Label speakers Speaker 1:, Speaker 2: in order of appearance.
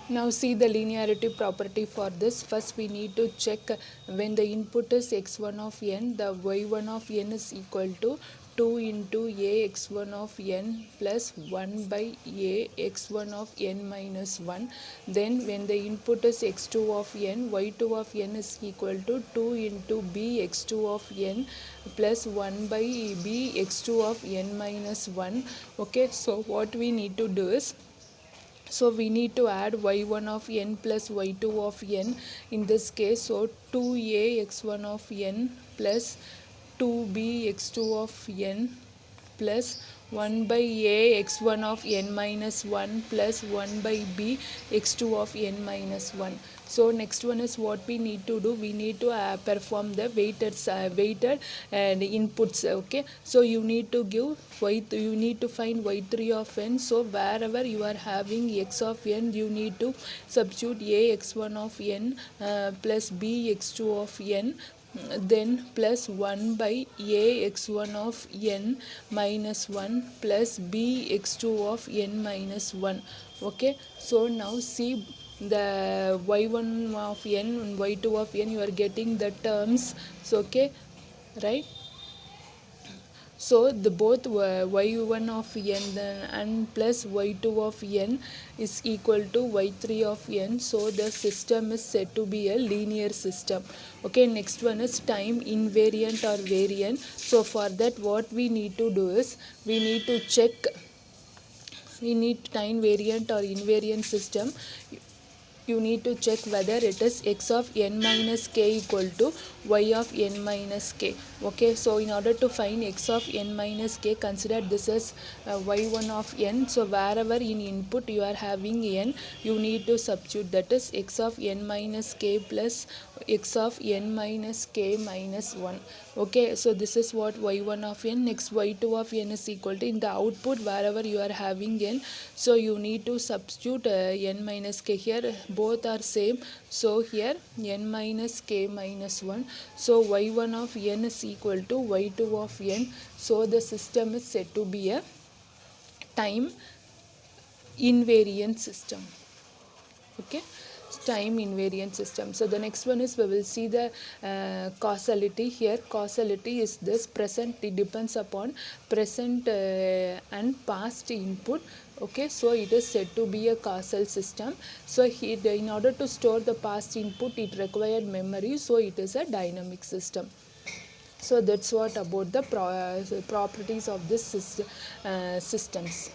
Speaker 1: Now see the linearity property for this. First we need to check when the input is x1 of n, the y1 of n is equal to 2 into a x1 of n plus 1 by a x1 of n minus 1. Then when the input is x2 of n, y2 of n is equal to 2 into b x2 of n plus 1 by b x2 of n minus 1. Okay, so what we need to do is, so we need to add y1 of n plus y2 of n in this case. So 2a x1 of n plus 2b x2 of n plus 1 by a x1 of n minus 1 plus 1 by b x2 of n minus 1. So next one is what we need to do. We need to perform the weighted and inputs. Okay, so you need to give you need to find y3 of n. So wherever you are having x of n, you need to substitute a x1 of n plus b x2 of n, then plus 1 by a x1 of n minus 1 plus b x2 of n minus 1. Okay, so now see the y1 of n and y2 of n, you are getting the terms. So okay, right? So the both y1 of n and plus y2 of n is equal to y3 of n. So the system is said to be a linear system. Okay, next one is time invariant or variant. So for that what we need to do is, we need to check, we need time variant or invariant system. You need to check whether it is x of n minus k equal to y of n minus k. Okay, so in order to find x of n minus k, consider this as y1 of n. So wherever in input you are having n, you need to substitute, that is x of n minus k plus x of n minus k minus 1. Okay, so this is what y1 of n. Next y2 of n is equal to, in the output wherever you are having n, so you need to substitute n minus k. Here both are same, so here n minus k minus 1. So y1 of n is equal to y2 of n. So the system is said to be a time invariant system. Okay, time invariant system. So the next one is, we will see the causality. Here causality is this: present, it depends upon present and past input. Okay, so it is said to be a causal system. So in order to store the past input, it required memory, so it is a dynamic system. So that's what about the properties of this systems.